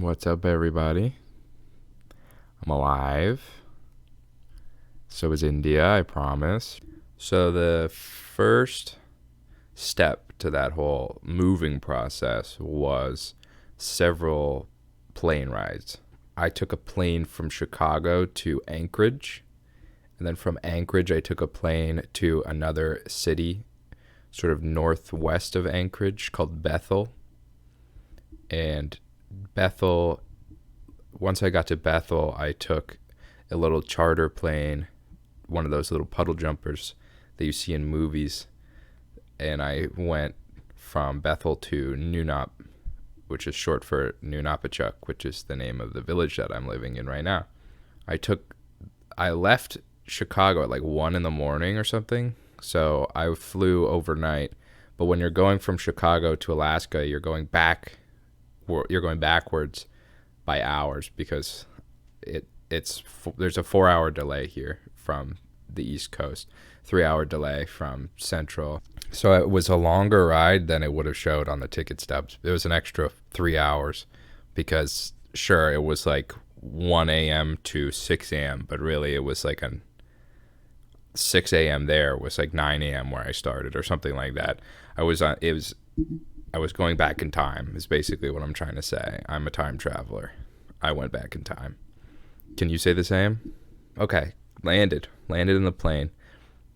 What's up, everybody? I'm alive. So is India, I promise. So the first step to that whole moving process was several plane rides. I took a plane from Chicago to Anchorage, and then from Anchorage I took a plane to another city sort of northwest of Anchorage called Bethel. And Bethel, once I got to Bethel, I took a little charter plane, one of those little puddle jumpers that you see in movies, and I went from Bethel to Nunap, which is short for Nunapitchuk, which is the name of the village that I'm living in right now. I left Chicago at like 1 in the morning or something, so I flew overnight. But when you're going from Chicago to Alaska, you're going backwards by hours because there's a 4-hour delay here from the East Coast, 3-hour delay from Central. So it was a longer ride than it would have showed on the ticket stubs. It was an extra 3 hours because sure, it was like 1 a.m. to 6 a.m., but really it was like 6 a.m. there was like 9 a.m. where I started or something like that. I was going back in time is basically what I'm trying to say. I'm a time traveler. I went back in time. Can you say the same? Okay, landed in the plane.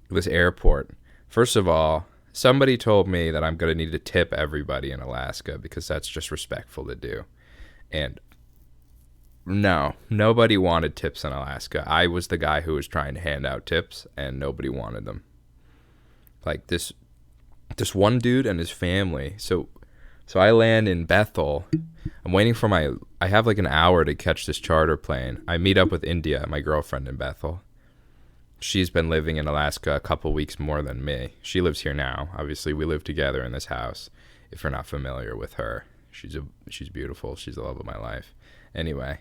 This airport. First of all, somebody told me that I'm going to need to tip everybody in Alaska because that's just respectful to do. And no, nobody wanted tips in Alaska. I was the guy who was trying to hand out tips and nobody wanted them. Like this one dude and his family. So I land in Bethel. I'm waiting for I have like an hour to catch this charter plane. I meet up with India, my girlfriend in Bethel. She's been living in Alaska a couple weeks more than me. She lives here now. Obviously, we live together in this house. If you're not familiar with her, she's beautiful. She's the love of my life. Anyway,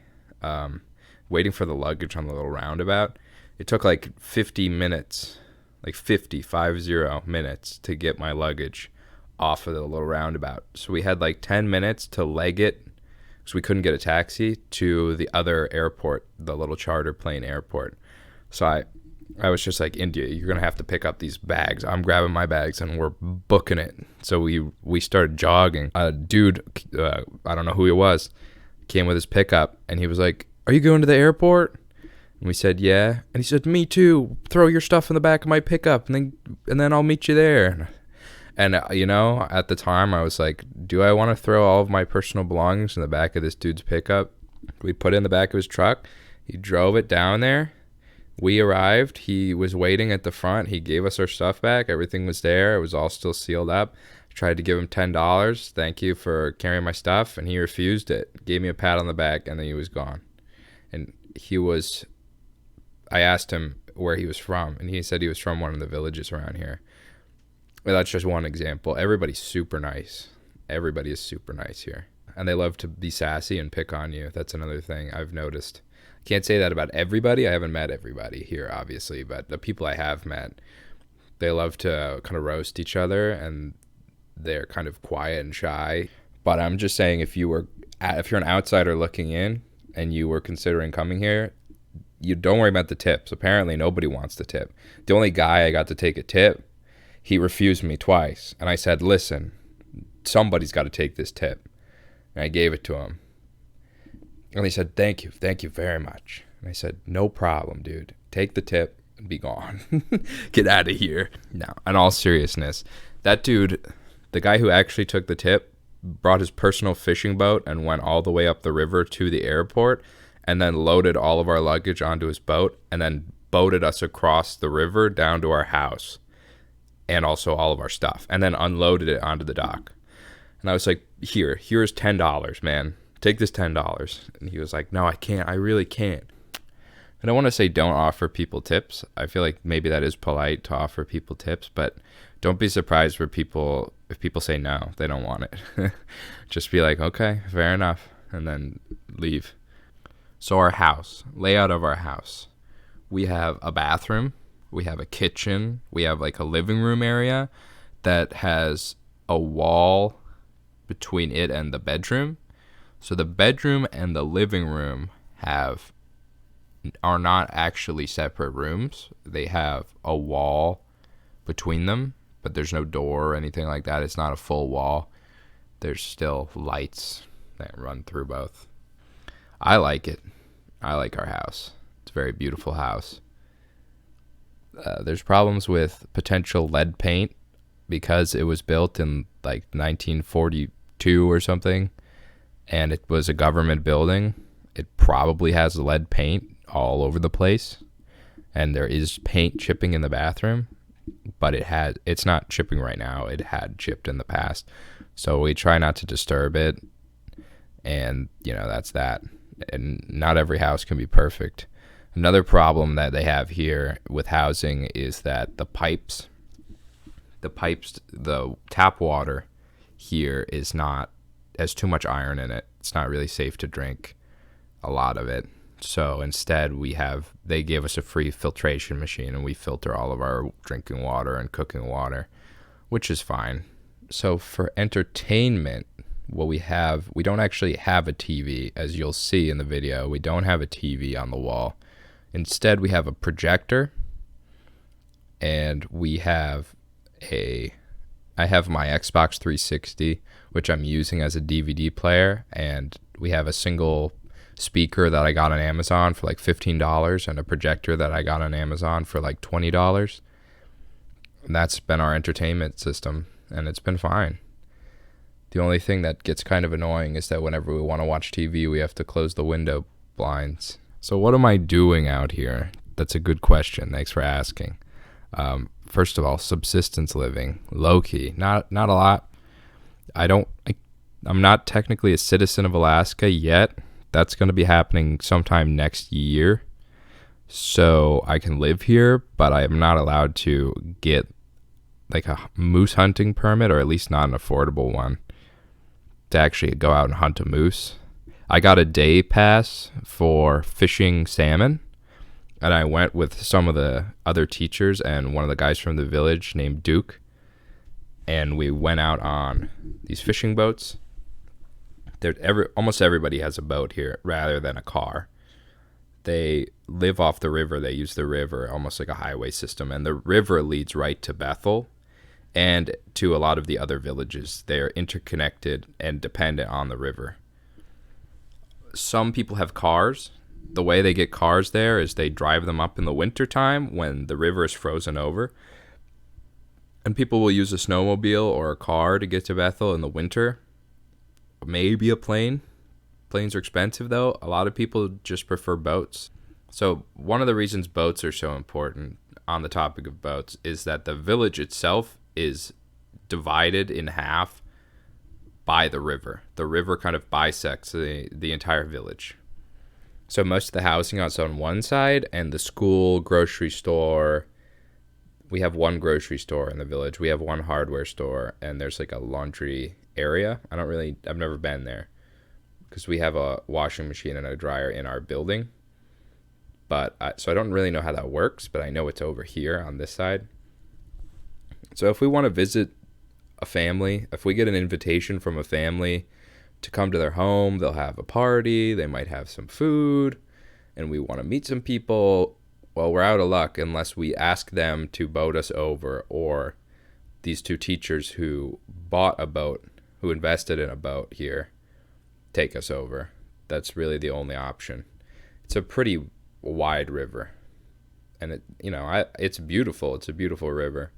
waiting for the luggage on the little roundabout. It took like 50 minutes. Like 50 minutes to get my luggage off of the little roundabout. So we had like 10 minutes to leg it because we couldn't get a taxi to the other airport, the little charter plane airport. So I was just like, India, you're going to have to pick up these bags. I'm grabbing my bags and we're booking it. So we started jogging. A dude, I don't know who he was, came with his pickup and he was like, are you going to the airport? And we said, yeah. And he said, me too. Throw your stuff in the back of my pickup and then I'll meet you there. And, at the time I was like, do I want to throw all of my personal belongings in the back of this dude's pickup? We put it in the back of his truck. He drove it down there. We arrived. He was waiting at the front. He gave us our stuff back. Everything was there. It was all still sealed up. I tried to give him $10. Thank you for carrying my stuff. And he refused it. Gave me a pat on the back and then he was gone. And I asked him where he was from, and he said he was from one of the villages around here. Well, that's just one example. Everybody's super nice. Everybody is super nice here. And they love to be sassy and pick on you. That's another thing I've noticed. I can't say that about everybody. I haven't met everybody here, obviously, but the people I have met, they love to kind of roast each other, and they're kind of quiet and shy. But I'm just saying, if you're an outsider looking in and you were considering coming here, you don't worry about the tips. Apparently nobody wants the tip. The only guy I got to take a tip, he refused me twice. And I said, listen, somebody's got to take this tip. And I gave it to him. And he said, thank you very much. And I said, no problem, dude. Take the tip and be gone. Get out of here. Now, in all seriousness, that dude, the guy who actually took the tip, brought his personal fishing boat and went all the way up the river to the airport and then loaded all of our luggage onto his boat and then boated us across the river down to our house and also all of our stuff and then unloaded it onto the dock. And I was like, here's $10, man. Take this $10. And he was like, no, I can't. I really can't. I don't want to say don't offer people tips. I feel like maybe that is polite to offer people tips, but don't be surprised if people say no, they don't want it. Just be like, okay, fair enough, and then leave. So our house, layout of our house. We have a bathroom, we have a kitchen, we have like a living room area that has a wall between it and the bedroom. So the bedroom and the living room are not actually separate rooms. They have a wall between them, but there's no door or anything like that. It's not a full wall. There's still lights that run through both. I like it. I like our house. It's a very beautiful house. There's problems with potential lead paint because it was built in like 1942 or something, and it was a government building. It probably has lead paint all over the place, and there is paint chipping in the bathroom, but it's not chipping right now. It had chipped in the past, so we try not to disturb it, and that's that. And not every house can be perfect. Another problem that they have here with housing is that the tap water here has too much iron in it. It's not really safe to drink a lot of it. So instead they gave us a free filtration machine, and we filter all of our drinking water and cooking water, which is fine. So for entertainment, we don't actually have a TV, as you'll see in the video. We don't have a TV on the wall. Instead, we have a projector, and I have my Xbox 360, which I'm using as a DVD player, and we have a single speaker that I got on Amazon for like $15 and a projector that I got on Amazon for like $20. And that's been our entertainment system, and it's been fine. The only thing that gets kind of annoying is that whenever we want to watch TV, we have to close the window blinds. So what am I doing out here? That's a good question. Thanks for asking. First of all, subsistence living, low key, not a lot. I'm not technically a citizen of Alaska yet. That's going to be happening sometime next year. So I can live here, but I am not allowed to get like a moose hunting permit, or at least not an affordable one, to actually go out and hunt a moose. I got a day pass for fishing salmon, and I went with some of the other teachers and one of the guys from the village named Duke, and we went out on these fishing boats. Almost everybody has a boat here rather than a car. They live off the river. They use the river almost like a highway system, and the river leads right to Bethel and to a lot of the other villages. They are interconnected and dependent on the river. Some people have cars. The way they get cars there is they drive them up in the wintertime when the river is frozen over. And people will use a snowmobile or a car to get to Bethel in the winter. Maybe a plane. Planes are expensive, though. A lot of people just prefer boats. So one of the reasons boats are so important, on the topic of boats, is that the village itself is divided in half by the river. The river kind of bisects the entire village. So most of the housing is on one side, and the school, grocery store. We have one grocery store in the village. We have one hardware store, and there's like a laundry area. I've never been there because we have a washing machine and a dryer in our building. So I don't really know how that works, but I know it's over here on this side. So if we want to visit a family, if we get an invitation from a family to come to their home, they'll have a party, they might have some food, and we want to meet some people, well, we're out of luck unless we ask them to boat us over, or these two teachers who bought a boat, who invested in a boat here, take us over. That's really the only option. It's a pretty wide river, and it's beautiful. It's a beautiful river,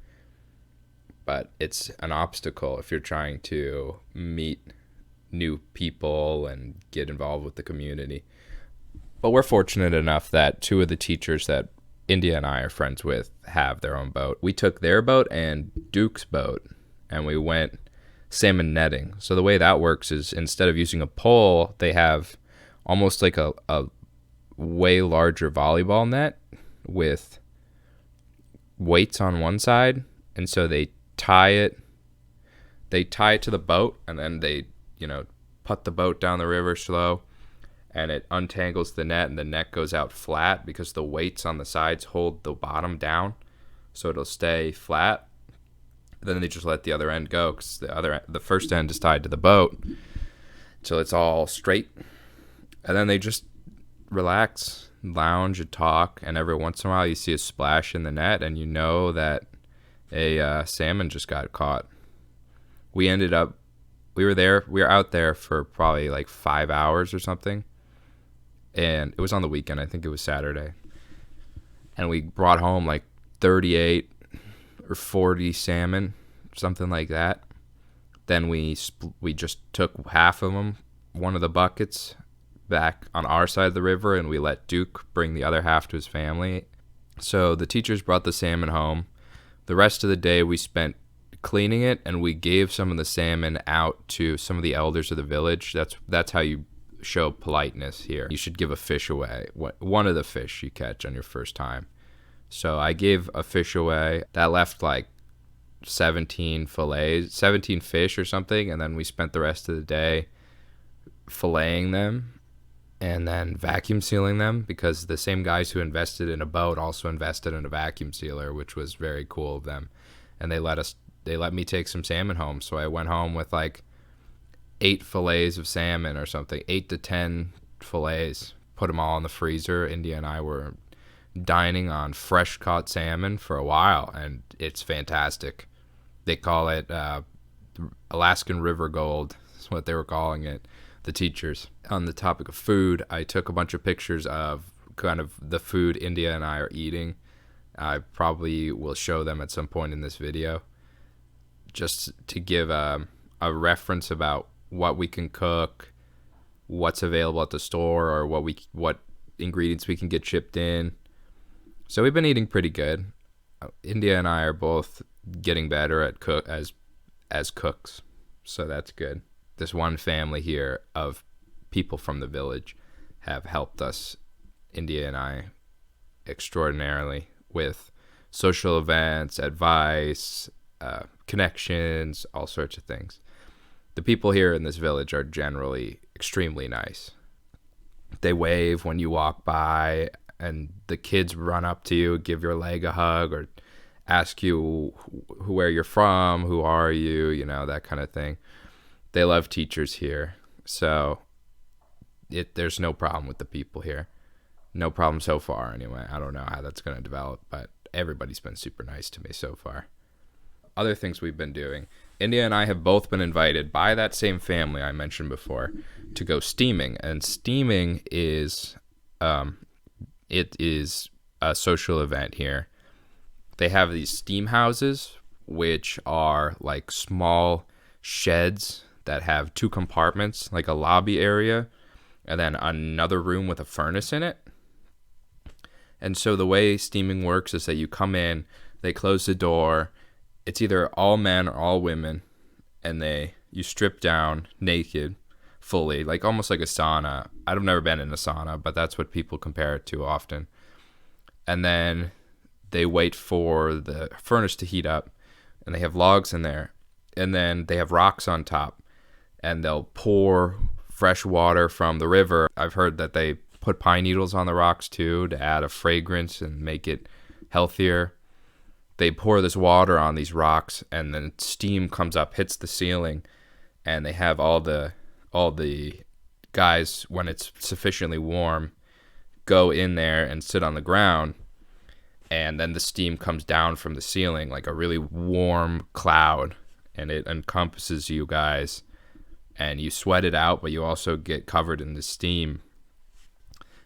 but it's an obstacle if you're trying to meet new people and get involved with the community. But we're fortunate enough that two of the teachers that India and I are friends with have their own boat. We took their boat and Duke's boat, and we went salmon netting. So the way that works is instead of using a pole, they have almost like a way larger volleyball net with weights on one side, and so they tie it to the boat, and then they put the boat down the river slow, and it untangles the net, and the net goes out flat because the weights on the sides hold the bottom down, so it'll stay flat. Then they just let the other end go because the first end is tied to the boat. till it's all straight. And then they just relax, lounge, and talk. And every once in a while, you see a splash in the net, and you know that a salmon just got caught. We were out there for probably like 5 hours or something. And it was on the weekend. I think it was Saturday. And we brought home like 38 or 40 salmon, something like that. Then we just took half of them, one of the buckets, back on our side of the river, and we let Duke bring the other half to his family. So the teachers brought the salmon home. The rest of the day we spent cleaning it, and we gave some of the salmon out to some of the elders of the village. That's how you show politeness here. You should give a fish away, one of the fish you catch on your first time. So I gave a fish away. That left like 17 fish or something, and then we spent the rest of the day filleting them and then vacuum sealing them, because the same guys who invested in a boat also invested in a vacuum sealer, which was very cool of them. And they let me take some salmon home. So I went home with like 8 fillets of salmon or something, 8 to 10 fillets, put them all in the freezer. India and I were dining on fresh caught salmon for a while, and it's fantastic. They call it Alaskan River Gold. That's what they were calling it, the teachers. On the topic of food, I took a bunch of pictures of kind of the food India and I are eating. I probably will show them at some point in this video, just to give a reference about what we can cook, what's available at the store, or what ingredients we can get shipped in. So we've been eating pretty good. India and I are both getting better at as cooks, so that's good. This one family here of people from the village have helped us, India and I, extraordinarily with social events, advice, connections, all sorts of things. The people here in this village are generally extremely nice. They wave when you walk by, and the kids run up to you, give your leg a hug, or ask you where you're from, who are you, that kind of thing. They love teachers here, so there's no problem with the people here. No problem so far, anyway. I don't know how that's going to develop, but everybody's been super nice to me so far. Other things we've been doing. India and I have both been invited by that same family I mentioned before to go steaming. And steaming is, it is a social event here. They have these steam houses, which are like small sheds that have 2 compartments, like a lobby area, and then another room with a furnace in it. And so the way steaming works is that you come in, they close the door. It's either all men or all women, and you strip down naked, fully, like almost like a sauna. I've never been in a sauna, but that's what people compare it to often. And then they wait for the furnace to heat up, and they have logs in there, and then they have rocks on top, and they'll pour fresh water from the river. I've heard that they put pine needles on the rocks too to add a fragrance and make it healthier. They pour this water on these rocks, and then steam comes up, hits the ceiling, and they have all the guys, when it's sufficiently warm, go in there and sit on the ground, and then the steam comes down from the ceiling like a really warm cloud, and it encompasses you guys, and you sweat it out, but you also get covered in the steam.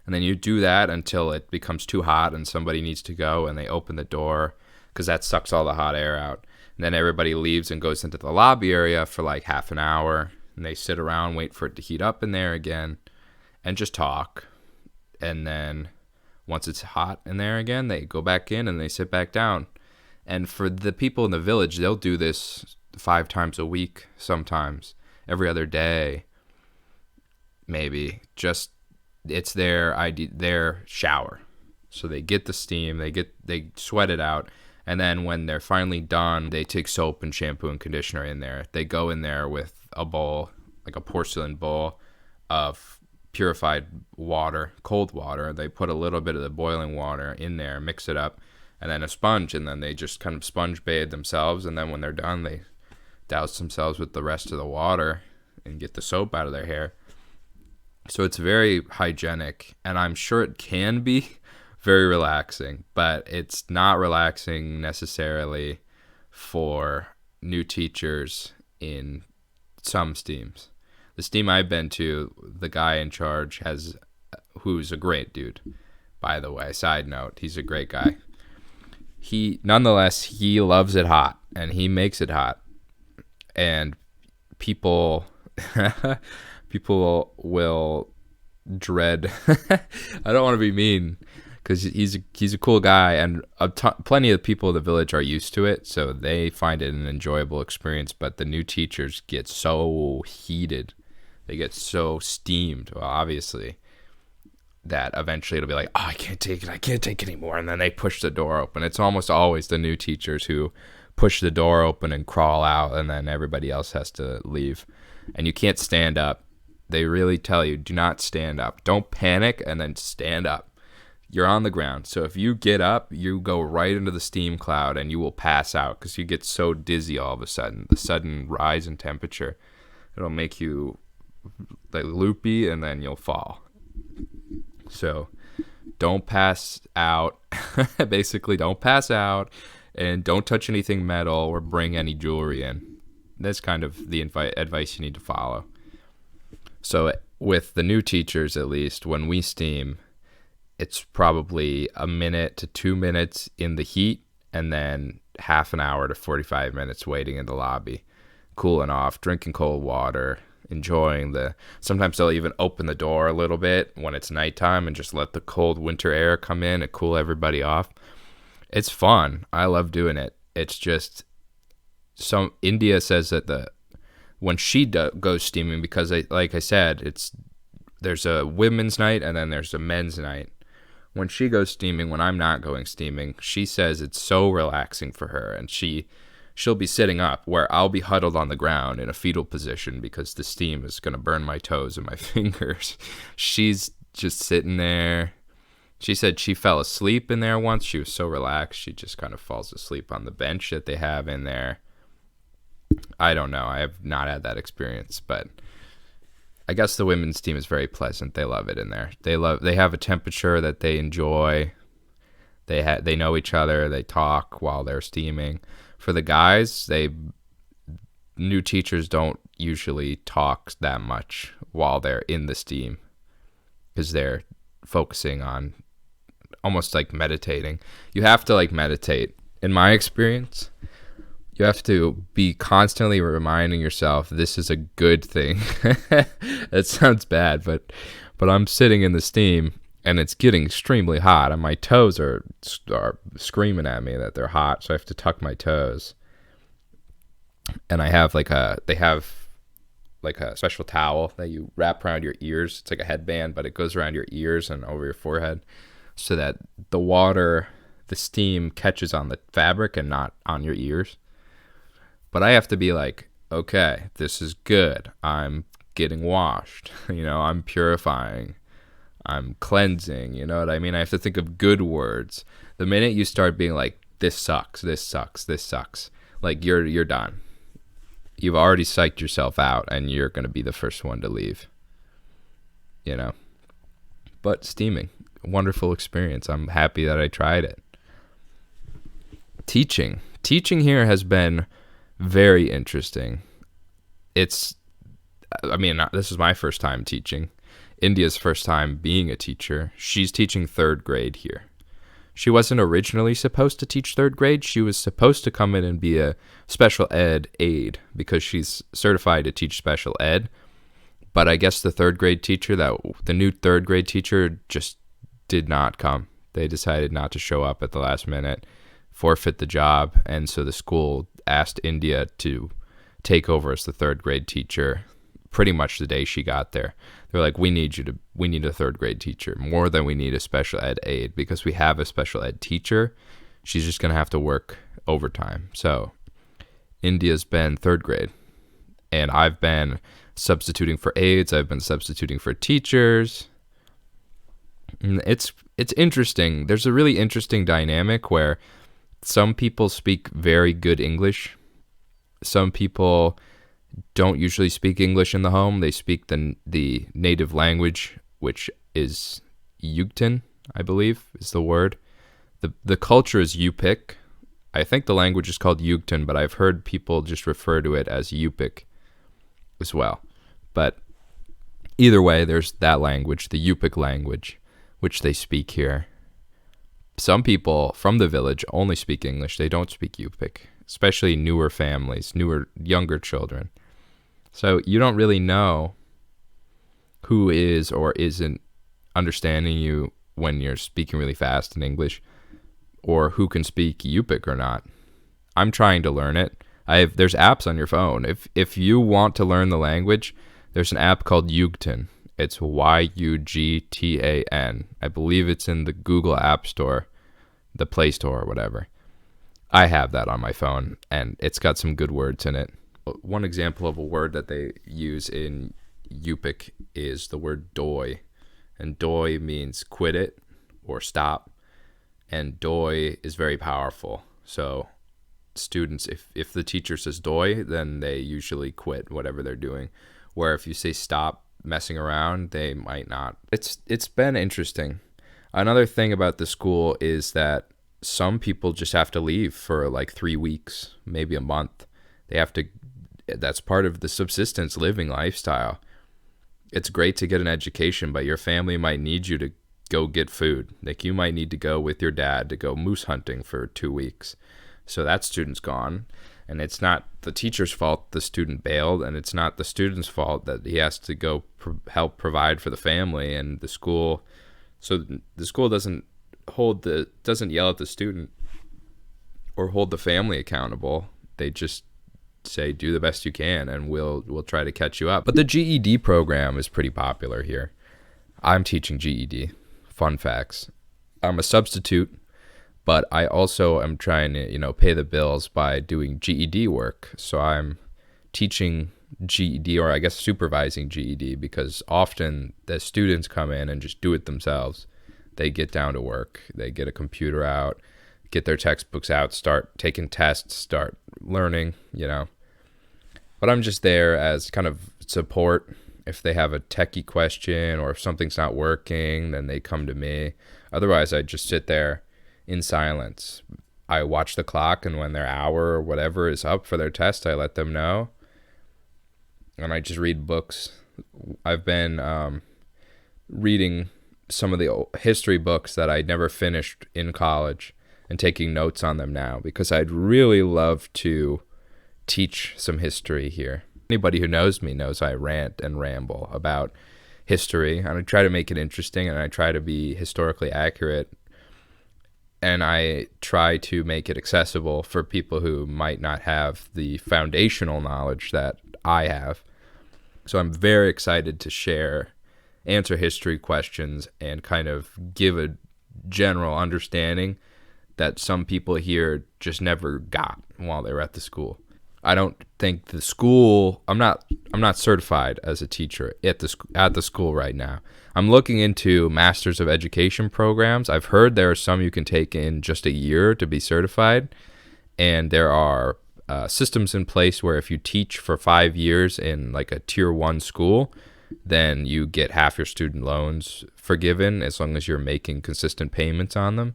And then you do that until it becomes too hot and somebody needs to go, and they open the door, because that sucks all the hot air out. And then everybody leaves and goes into the lobby area for like half an hour, and they sit around, wait for it to heat up in there again, and just talk. And then once it's hot in there again, they go back in and they sit back down. And for the people in the village, they'll do this 5 times a week, sometimes every other day, maybe. Just it's their shower. So they get the steam, they sweat it out, and then when they're finally done, they take soap and shampoo and conditioner in there. They go in there with a bowl, like a porcelain bowl of purified water, cold water. They put a little bit of the boiling water in there, mix it up, and then a sponge, and then they just kind of sponge bathe themselves, and then when they're done, they douse themselves with the rest of the water, and get the soap out of their hair. So it's very hygienic, and I'm sure it can be very relaxing, but it's not relaxing necessarily for new teachers in some steams. The steam I've been to, the guy in charge who's a great dude, by the way, side note, he's a great guy. He loves it hot, and he makes it hot. And people will dread. I don't want to be mean, because he's a cool guy, and plenty of people in the village are used to it, so they find it an enjoyable experience. But the new teachers get so heated, they get so steamed, well, obviously, that eventually it'll be like, oh, I can't take it anymore, and then they push the door open. It's almost always the new teachers who push the door open and crawl out, and then everybody else has to leave. And you can't stand up. They really tell you, do not stand up. Don't panic, and then stand up. You're on the ground. So if you get up, you go right into the steam cloud, and you will pass out because you get so dizzy all of a sudden. The sudden rise in temperature, it'll make you like loopy, and then you'll fall. So don't pass out. Basically, don't pass out, and don't touch anything metal or bring any jewelry in. That's kind of the advice you need to follow. So with the new teachers, at least, when we steam, it's probably a minute to 2 minutes in the heat, and then half an hour to 45 minutes waiting in the lobby, cooling off, drinking cold water, enjoying sometimes they'll even open the door a little bit when it's nighttime and just let the cold winter air come in and cool everybody off. It's fun. I love doing it. It's just, India says that when she goes steaming, because like I said, there's a women's night and then there's a men's night. When she goes steaming, when I'm not going steaming, she says it's so relaxing for her, and she'll be sitting up where I'll be huddled on the ground in a fetal position because the steam is going to burn my toes and my fingers. She's just sitting there. She said she fell asleep in there once. She was so relaxed, she just kind of falls asleep on the bench that they have in there. I don't know. I have not had that experience, but I guess the women's team is very pleasant. They love it in there. They have a temperature that they enjoy. They know each other. They talk while they're steaming. For the guys, new teachers don't usually talk that much while they're in the steam, because they're focusing on almost like meditating. You have to like meditate. In my experience, you have to be constantly reminding yourself this is a good thing. It sounds bad, but I'm sitting in the steam and it's getting extremely hot, and my toes are screaming at me that they're hot, so I have to tuck my toes. And they have like a special towel that you wrap around your ears. It's like a headband, but it goes around your ears and over your forehead, so that the steam catches on the fabric and not on your ears. But I have to be like, okay, this is good. I'm getting washed. I'm purifying. I'm cleansing. You know what I mean? I have to think of good words. The minute you start being like, this sucks, this sucks, this sucks, like you're done. You've already psyched yourself out, and you're going to be the first one to leave. But steaming, wonderful experience. I'm happy that I tried it. Teaching here has been very interesting. This is my first time teaching. India's first time being a teacher. She's teaching 3rd grade here. She wasn't originally supposed to teach 3rd grade. She was supposed to come in and be a special ed aide because she's certified to teach special ed. But I guess the 3rd grade teacher, the new 3rd grade teacher, just did not come. They decided not to show up at the last minute, forfeit the job, and so the school asked India to take over as the 3rd grade teacher pretty much the day she got there. They're like, we need a 3rd grade teacher more than we need a special ed aide, because we have a special ed teacher. She's just going to have to work overtime. So India's been 3rd grade, and I've been substituting for aides. I've been substituting for teachers. And it's interesting. There's a really interesting dynamic where some people speak very good English. Some people don't usually speak English in the home. They speak the native language, which is Yugtan, I believe is the word. The culture is Yupik. I think the language is called Yugtan, but I've heard people just refer to it as Yupik as well. But either way, there's that language, the Yupik language, which they speak here. Some people from the village only speak English. They don't speak Yupik, especially newer families, younger children. So you don't really know who is or isn't understanding you when you're speaking really fast in English, or who can speak Yupik or not. I'm trying to learn it. There's apps on your phone. If you want to learn the language, there's an app called Yugtan. It's Yugtan. I believe it's in the Google App Store, the Play Store, or whatever. I have that on my phone, and it's got some good words in it. One example of a word that they use in Yupik is the word doi. And doi means quit it or stop. And doi is very powerful. So students, if the teacher says doi, then they usually quit whatever they're doing. Where if you say stop messing around, they might not. It's been interesting. Another thing about the school is that some people just have to leave for like 3 weeks, maybe a month. That's part of the subsistence living lifestyle. It's great to get an education, but your family might need you to go get food. Like you might need to go with your dad to go moose hunting for 2 weeks. So that student's gone. And it's not the teacher's fault the student bailed, and it's not the student's fault that he has to go help provide for the family and the school. So the school doesn't yell at the student or hold the family accountable. They just say, do the best you can, and we'll try to catch you up. But the GED program is pretty popular here. I'm teaching GED. Fun facts. I'm a substitute, but I also am trying to, pay the bills by doing GED work. So I'm teaching GED, or I guess supervising GED, because often the students come in and just do it themselves. They get down to work. They get a computer out, get their textbooks out, start taking tests, start learning, But I'm just there as kind of support. If they have a techie question or if something's not working, then they come to me. Otherwise, I just sit there in silence. I watch the clock, and when their hour or whatever is up for their test, I let them know. And I just read books. I've been reading some of the history books that I never finished in college and taking notes on them now, because I'd really love to teach some history here. Anybody who knows me knows I rant and ramble about history, and I try to make it interesting, and I try to be historically accurate, and I try to make it accessible for people who might not have the foundational knowledge that I have. So I'm very excited to answer history questions, and kind of give a general understanding that some people here just never got while they were at the school. I don't think the school, I'm not certified as a teacher at the school right now. I'm looking into Masters of Education programs. I've heard there are some you can take in just a year to be certified, and there are systems in place where if you teach for 5 years in like a tier 1 school, then you get half your student loans forgiven as long as you're making consistent payments on them.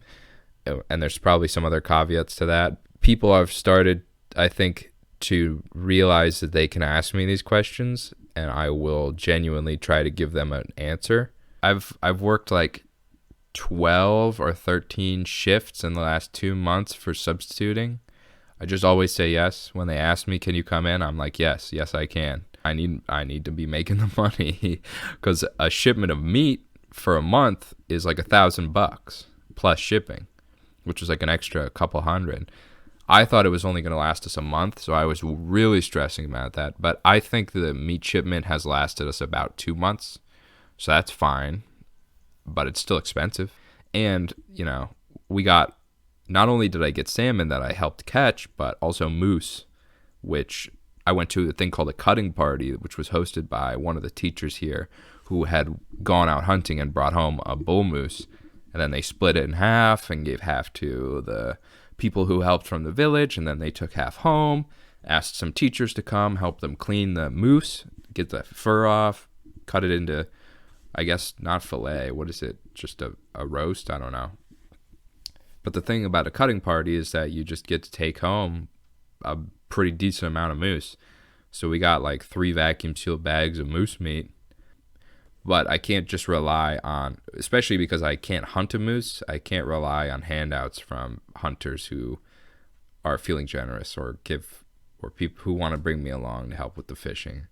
And there's probably some other caveats to that. People have started, I think, to realize that they can ask me these questions, and I will genuinely try to give them an answer. I've worked like 12 or 13 shifts in the last 2 months for substituting. I just always say yes. When they ask me, can you come in? I'm like, yes, I can. I need to be making the money, because a shipment of meat for a month is like $1,000 plus shipping, which is like an extra couple hundred. I thought it was only going to last us a month, so I was really stressing about that. But I think the meat shipment has lasted us about 2 months, so that's fine. But it's still expensive. And, we got, not only did I get salmon that I helped catch, but also moose, which I went to a thing called a cutting party, which was hosted by one of the teachers here who had gone out hunting and brought home a bull moose. And then they split it in half and gave half to the people who helped from the village, and then they took half home, Asked some teachers to come help them clean the moose, get the fur off, cut it into, I guess, not fillet. What is it? Just a roast? I don't know. But the thing about a cutting party is that you just get to take home a pretty decent amount of moose. So we got like 3 vacuum sealed bags of moose meat. But I can't just rely on, especially because I can't hunt a moose, I can't rely on handouts from hunters who are feeling generous or people who want to bring me along to help with the fishing.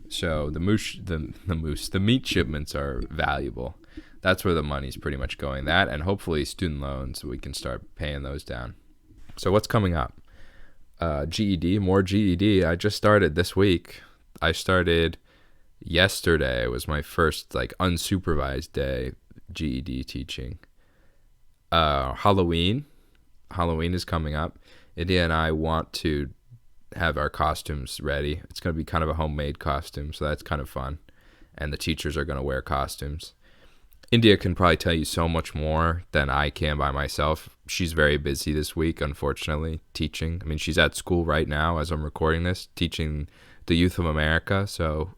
So the meat shipments are valuable. That's where the money's pretty much going. That and hopefully student loans, so we can start paying those down. So what's coming up? GED, more GED. I just started this week. I started yesterday. It was my first like unsupervised day GED teaching. Halloween is coming up. India and I want to have our costumes ready. It's going to be kind of a homemade costume, so that's kind of fun. And the teachers are going to wear costumes. India can probably tell you so much more than I can by myself. She's very busy this week, unfortunately, teaching. I mean, she's at school right now as I'm recording this, teaching the youth of America. So,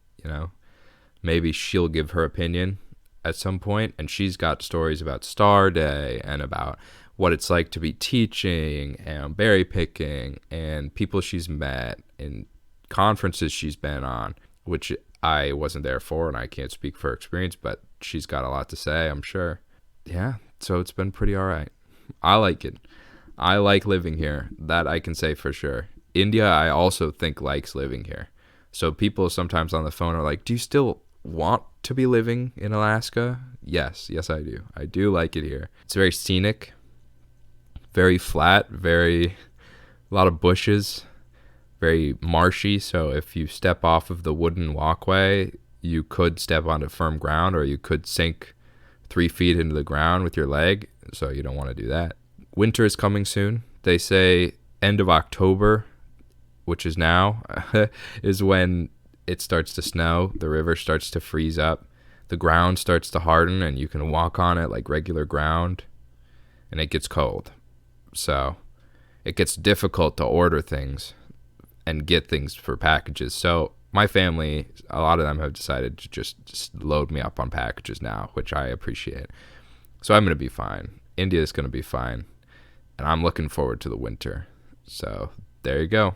maybe she'll give her opinion at some point. And she's got stories about Star Day and about what it's like to be teaching and berry picking and people she's met and conferences she's been on, which I wasn't there for and I can't speak for her experience, but she's got a lot to say, I'm sure. Yeah, so it's been pretty all right. I like it. I like living here. That I can say for sure. India, I also think likes living here. So people sometimes on the phone are like, do you still want to be living in Alaska? Yes, I do. I do like it here. It's very scenic, very flat, a lot of bushes, very marshy. So if you step off of the wooden walkway, you could step onto firm ground or you could sink 3 feet into the ground with your leg. So you don't want to do that. Winter is coming soon. They say end of October, which is now, is when it starts to snow. The river starts to freeze up. The ground starts to harden and you can walk on it like regular ground, and it gets cold. So it gets difficult to order things and get things for packages. So my family, a lot of them have decided to just load me up on packages now, which I appreciate. So I'm going to be fine. India is going to be fine. And I'm looking forward to the winter. So there you go.